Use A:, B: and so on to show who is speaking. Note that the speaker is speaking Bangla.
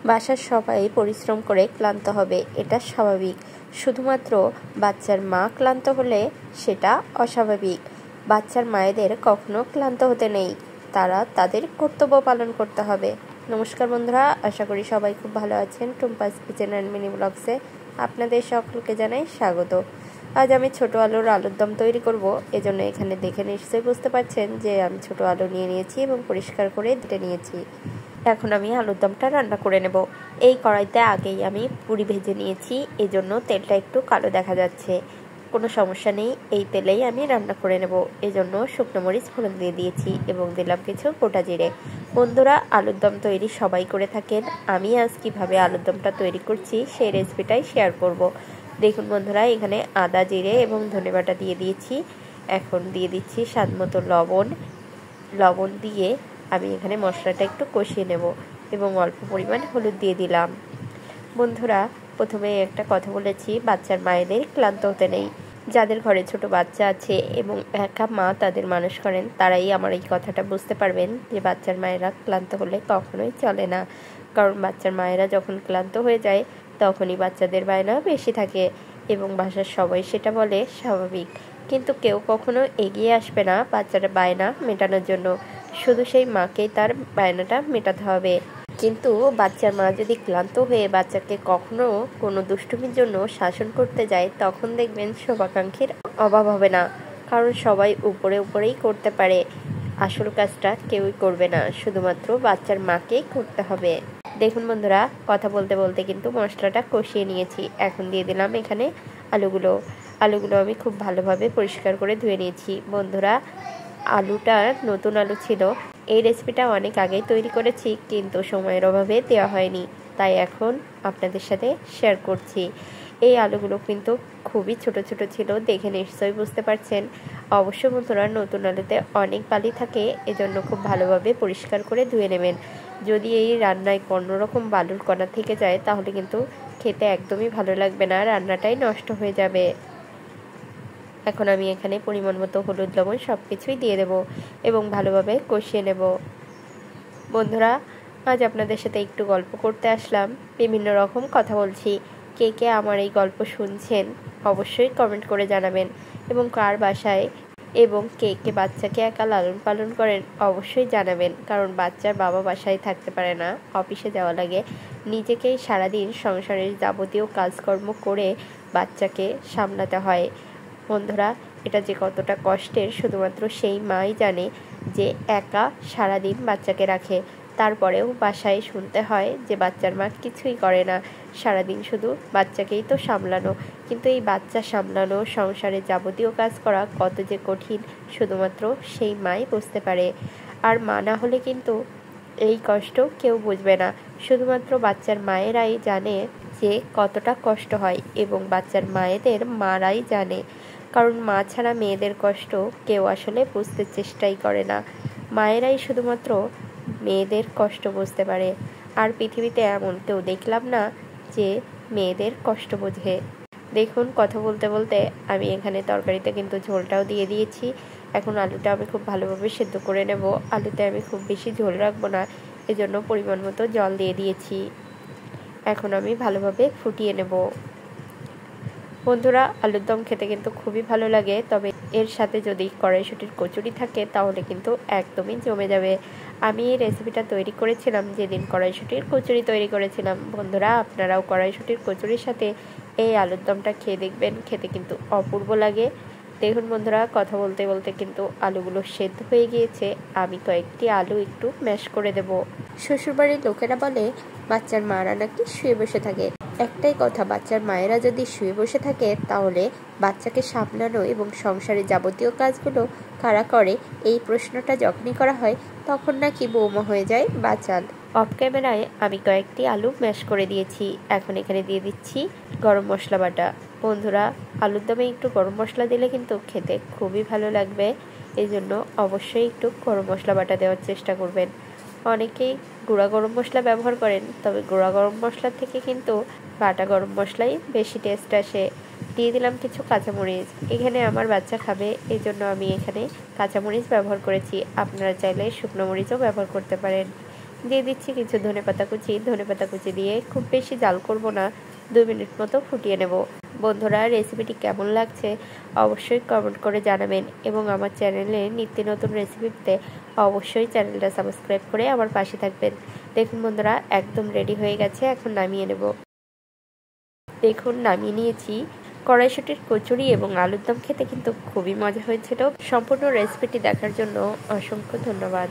A: বাসার সবাই পরিশ্রম করে ক্লান্ত হবে, এটা স্বাভাবিক। শুধুমাত্র বাচ্চার মা ক্লান্ত হলে সেটা অস্বাভাবিক। বাচ্চার মায়েদের কখনো ক্লান্ত হতে নেই, তারা তাদের কর্তব্য পালন করতে হবে। নমস্কার বন্ধুরা, আশা করি সবাই খুব ভালো আছেন। টুম্পাস কিচেন অ্যান্ড মিনি ব্লগসে আপনাদের সকলকে জানাই স্বাগত। আজ আমি ছোট আলুর দম তৈরি করব, এজন্য এখানে দেখে নিশ্চয়ই বুঝতে পারছেন যে আমি ছোট আলু নিয়ে নিয়েছি এবং পরিষ্কার করে ধুয়ে নিয়েছি। এখন আমি আলুর দমটা রান্না করে নেব। এই কড়াইতে আগেই আমি পুরি ভেজে নিয়েছি, এজন্য তেলটা একটু কালো দেখা যাচ্ছে। কোনো সমস্যা নেই, এই তেলেই আমি রান্না করে নেব। এজন্য শুকনো মরিচ ফোড়ন দিয়ে দিয়েছি এবং দিলাম কিছু গোটা জিরে। বন্ধুরা, আলুর দম তৈরি সবাই করে থাকেন, আমি আজ কীভাবে আলুর দমটা তৈরি করছি সেই রেসিপিটাই শেয়ার করব। দেখুন বন্ধুরা, এখানে আদা, জিরে এবং ধনেবাটা দিয়ে দিয়েছি। এখন দিয়ে দিচ্ছি স্বাদ মতো লবণ দিয়ে আমি এখানে মশলাটা একটু কষিয়ে নেব এবং অল্প পরিমাণ হলুদ দিয়ে দিলাম। বন্ধুরা, প্রথমে একটা কথা বলেছি, বাচ্চার মায়েদের ক্লান্ত হতে নেই। যাদের ঘরে ছোট বাচ্চা আছে এবং একা মা তাদের মানুষ করেন, তারাই আমার এই কথাটা বুঝতে পারবেন যে বাচ্চার মায়েরা ক্লান্ত হলে কখনোই চলে না। কারণ বাচ্চার মায়েরা যখন ক্লান্ত হয়ে যায় তখনই বাচ্চাদের বায়না বেশি থাকে এবং বাসার সবাই সেটা বলে স্বাভাবিক। কিন্তু কেউ কখনো এগিয়ে আসবে না বাচ্চার বায়না মেটানোর জন্য, শুধু সেই মাকেই তার বায়নাটা মেটাতে হবে। কিন্তু বাচ্চার মা যদি ক্লান্ত হয়ে বাচ্চাকে কখনো কোনো দুষ্টুমির জন্য শাসন করতে যায়, তখন দেখবেন শুভাকাঙ্ক্ষীর অভাব হবে না। কারণ সবাই উপরেই করতে পারে, আসল কাজটা কেউই করবে না, শুধুমাত্র বাচ্চার মাকেই করতে হবে। দেখুন বন্ধুরা, কথা বলতে বলতে কিন্তু মশলাটা কষিয়ে নিয়েছি। এখন দিয়ে দিলাম এখানে আলুগুলো আমি খুব ভালোভাবে পরিষ্কার করে ধুয়ে নিয়েছি। বন্ধুরা, আলুটা নতুন আলু ছিল। এই রেসিপিটা অনেক আগেই তৈরি করেছি, কিন্তু সময়ের অভাবে দেওয়া হয়নি, তাই এখন আপনাদের সাথে শেয়ার করছি। এই আলুগুলো কিন্তু খুবই ছোট ছোট ছিল, দেখে নিশ্চয়ই বুঝতে পারছেন। অবশ্য বন্ধুরা, নতুন আলুতে অনেক বালি থাকে, এজন্য খুব ভালোভাবে পরিষ্কার করে ধুয়ে নেবেন। যদি এই রান্নায় কোনোরকম বালুর কণা থেকে যায় তাহলে কিন্তু খেতে একদমই ভালো লাগবে না, রান্নাটাই নষ্ট হয়ে যাবে। এখন আমি এখানে পরিমাণ মতো হলুদ, লবণ সব কিছুই দিয়ে দেব এবং ভালোভাবে কষিয়ে নেব। বন্ধুরা, আজ আপনাদের সাথে একটু গল্প করতে আসলাম, বিভিন্ন রকম কথা বলছি। কে কে আমার এই গল্প শুনছেন অবশ্যই কমেন্ট করে জানাবেন এবং কার বাসায় এবং কে কে বাচ্চাকে একা লালন পালন করেন অবশ্যই জানাবেন। কারণ বাচ্চার বাবা বাসায় থাকতে পারে না, অফিসে যাওয়া লাগে, নিজেকেই সারাদিন সংসারের যাবতীয় কাজকর্ম করে বাচ্চাকে সামলাতে হয়। বন্ধুরা, এটা যে কতটা কষ্টের শুধুমাত্র সেই মাই জানে, যে একা সারাদিন বাচ্চাকে রাখে। তারপরেও বাসায় শুনতে হয় যে বাচ্চার মা কিছুই করে না, সারাদিন শুধু বাচ্চাকেই তো সামলানো। কিন্তু এই বাচ্চা সামলানো, সংসারে যাবতীয় কাজ করা কত যে কঠিন শুধুমাত্র সেই মাই বুঝতে পারে। আর মা না হলে কিন্তু এই কষ্ট কেউ বুঝবে না, শুধুমাত্র বাচ্চার মায়েরাই জানে যে কতটা কষ্ট হয় এবং বাচ্চার মায়েদের মারাই জানে। কারণ মা ছাড়া মেয়েদের কষ্ট কেউ আসলে বুঝতে চেষ্টাই করে না, মায়েরাই শুধুমাত্র মেয়েদের কষ্ট বুঝতে পারে। আর পৃথিবীতে এমন কেউ দেখলাম না যে মেয়েদের কষ্ট বোঝে। দেখুন, কথা বলতে বলতে আমি এখানে তরকারিতে কিন্তু ঝোলটাও দিয়ে দিয়েছি। এখন আলুটা আমি খুব ভালোভাবে সেদ্ধ করে নেব। আলুতে আমি খুব বেশি ঝোল রাখবো না, এজন্য পরিমাণ মতো জল দিয়ে দিয়েছি। এখন আমি ভালোভাবে ফুটিয়ে নেব। বন্ধুরা, আলুর দম খেতে কিন্তু খুবই ভালো লাগে, তবে এর সাথে যদি কড়াইশুঁটির কচুরি থাকে তাহলে কিন্তু একদমই জমে যাবে। আমি এই রেসিপিটা তৈরি করেছিলাম যেদিন কড়াইশুঁটির কচুরি তৈরি করেছিলাম। বন্ধুরা, আপনারাও কড়াইশুঁটির কচুরির সাথে এই আলুর দমটা খেয়ে দেখবেন, খেতে কিন্তু অপূর্ব লাগে। দেখুন বন্ধুরা, কথা বলতে বলতে কিন্তু আলুগুলো সেদ্ধ হয়ে গিয়েছে। আমি কয়েকটি আলু একটু ম্যাশ করে দেব। শ্বশুরবাড়ির লোকেরা বলে বাচ্চার মারা নাকি শুয়ে বসে থাকে। একটাই কথা, বাচ্চার মায়েরা যদি শুয়ে বসে থাকে তাহলে বাচ্চাকে সামলানো এবং সংসারের যাবতীয় কাজগুলো কারা করে, এই প্রশ্নটা যখনই করা হয় তখন নাকি বৌমা হয়ে যায় বাচাল। অফ ক্যামেরায় আমি কয়েকটি আলু ম্যাশ করে দিয়েছি। এখন এখানে দিয়ে দিচ্ছি গরম মশলা বাটা। বন্ধুরা, আলুর দমে একটু গরম মশলা দিলে কিন্তু খেতে খুবই ভালো লাগবে, এই জন্য অবশ্যই একটু গরম মশলা বাটা দেওয়ার চেষ্টা করবেন। অনেকেই গুঁড়া গরম মশলা ব্যবহার করেন, তবে গুঁড়া গরম মশলার থেকে কিন্তু বাটা গরম মশলাই বেশি টেস্ট আসে। দিয়ে দিলাম কিছু কাঁচামরিচ, এখানে আমার বাচ্চা খাবে এই জন্য আমি এখানে কাঁচামরিচ ব্যবহার করেছি, আপনারা চাইলে শুকনো মরিচও ব্যবহার করতে পারেন। দিয়ে দিচ্ছি কিছু ধনেপাতা কুচি দিয়ে খুব বেশি জাল করব না, 2 মিনিট মতো ফুটিয়ে নেব। বন্ধুরা, রেসিপিটি কেমন লাগছে অবশ্যই কমেন্ট করে জানাবেন এবং আমার চ্যানেলে নিত্য নতুন রেসিপি পেতে অবশ্যই চ্যানেলটা সাবস্ক্রাইব করে আমার পাশে থাকবেন। দেখুন বন্ধুরা, একদম রেডি হয়ে গেছে, এখন নামিয়ে নেব। দেখুন নামিয়ে নিয়েছি। কড়াইশুঁটির কচুরি এবং আলুর দম খেতে কিন্তু খুবই মজা হয়েছিল। সম্পূর্ণ রেসিপিটি দেখার জন্য অসংখ্য ধন্যবাদ।